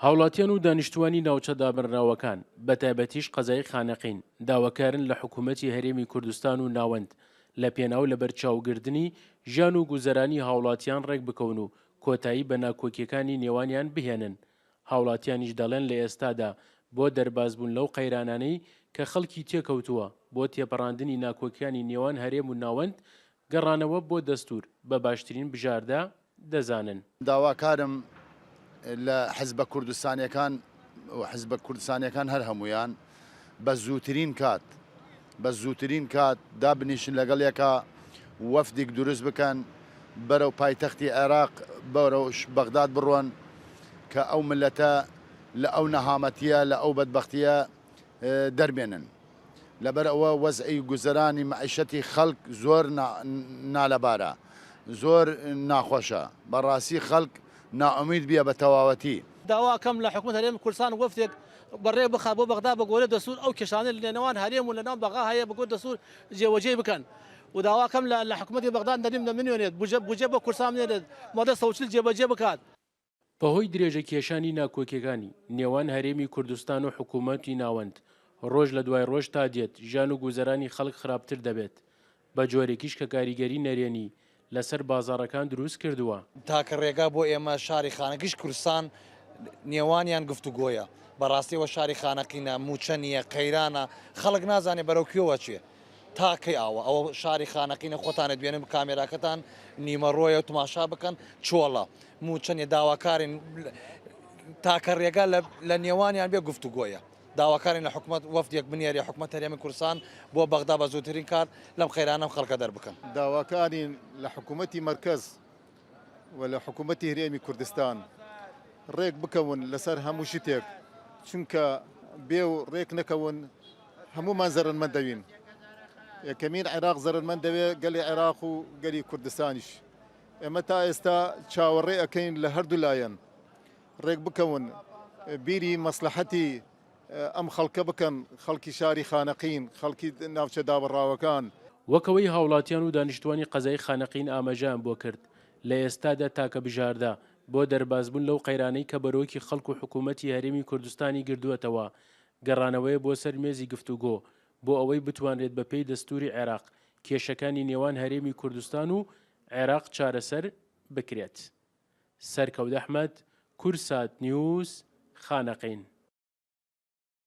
هاوڵاتیان و دانیشتوانی ناوچە دابڕنراوەکان بەتایبەتیش قەزای خانەقین داواکارن لە حکوومەتی هەرێمی کوردستان و ناوەند لە پێناو لە بەرچاوگرتنی ژیان و گوزەرانی هاوڵاتیان ڕێک بکەون و کۆتایی بە ناکۆکیەکانی نێوانیان بهێنن. هاوڵاتیانیش دەڵێن لە ئێستادا بۆ دەربازبوون لەو قەیرانانەی کە خەڵکی تێکەوتووە بۆ تێپەڕاندنی ناکۆکیانی نێوان هەرێم و ناوەند گەڕانەوە بۆ دەستور بە باشترین بژاردا دەزانن. داواکارم لە حزبە کوردستانیەکان و حزبە کوردستانیەکان هەر هەمویان بە زووترین کات دابنیشن لەگەڵ یەکە وەفدێک دروست بکەن بەرەو پایتەختی عێراق بەرەو بەغداد بڕۆن کە ئەو ملەتە لە ئەو نەهامەتیە لە ئەو بەدبەختیە دەربێنن. لەبەر ئەوە وەزعی گوزەرانی مەعیشەتی خەڵک زۆر نالەبارە، زۆر ناخۆشە، بەڕاستی خەڵک ناومید بیە بە تەواوەتی. داواکەم لە حکوومەت هەرێمی کوردستان وەفتێک بەڕێ بخا بۆ بەغدا بە گۆرە دەسوور ئەو کێشانە لە نێوان هەرێم و لە ناو بەغا هەیە بە گۆر دەسوور جێوەجێ بکەن و داواکەم لە حکوومەتی بەغدا دەریم دەمنوێنێت بجێ بە کوردستان بنێرێت مادە سەوچل جێبەجێ بکات. بەهۆی درێژە کێشانی ناکۆکیەکانی نێوان هەرێمی کوردستان و حکوومەتی ناوەند ڕۆژ لە دوای ڕۆژ تا دێت ژیان و گوزەرانی خەڵک خراپتر دەبێت بە جۆرێکیش کە کاریگەری نەرێنی لەسەر بازاڕەکان دروست کردووە. تاکە ڕێگا بۆ ئێمە شاری خانەگەشت کوردستان نێوانیان گفتوگۆیە، بەڕاستیەوە شاری خانەقینە، موچە نیە، قەیرانە، خەڵک نازانێ بەرەو کوێوە چێ تاکەی ئاوە ئەوە شاری خانەقینە خۆتانە دوێنن کامێراکەتان نیمەڕۆیە و تماشا بکەن چۆڵە موچەنێ داواکارین تاکە ڕێگا لە نێوانیان بێ گفتوگۆیە. داواکارین لە حکوومەت وەفدێک بنێری حکوومەت هەرێمی کوردستان بۆ بەغدا بە زووترین کات لەم قەیرانە خەڵکە دەربکەن. داواکارین لە حکوومەتی مرکز و لە حکوومەتی هەرێمی کوردستان ڕێک بکەون لەسەر هەموو شتێک، چونکە بێ و ڕێک نەکەون هەمومان زەرمەند دەوین. یەکەمین عێراق زەرمەند دەوێت گەلی عێراق و گەلی کوردستانیش. ئێمە تا ئێستا چاوەڕێ ئەەکەین لە هەردوو لایەن ڕێک بکەون بیری مەسلحەتی ئەم خەڵکە بکەن، خەڵکی شاری خانەقین، خەڵکی ناوچە دابڕاوەکان. وەکەوەی هاوڵاتیان و دانیشتوانی قەزای خانەقین ئاماژەیان بۆ کرد لە ئێستادا تاکە بژاردا بۆ دەربازبوون لەو قەیرانەی کە بەرۆکی خەڵک و حکوومەتی هەرێمی کوردستانی گردووەتەوە گەڕانەوەیە بۆ سەر مێزی گفتوگۆ بۆ ئەوەی بتوانرێت بەپێی دەستوری عێراق کێشەکانی نێوان هەرێمی کوردستان و عێراق چارەسەر بکرێت. سەرکەوت ئەحمەد، کورسات نیوز، خانەقین.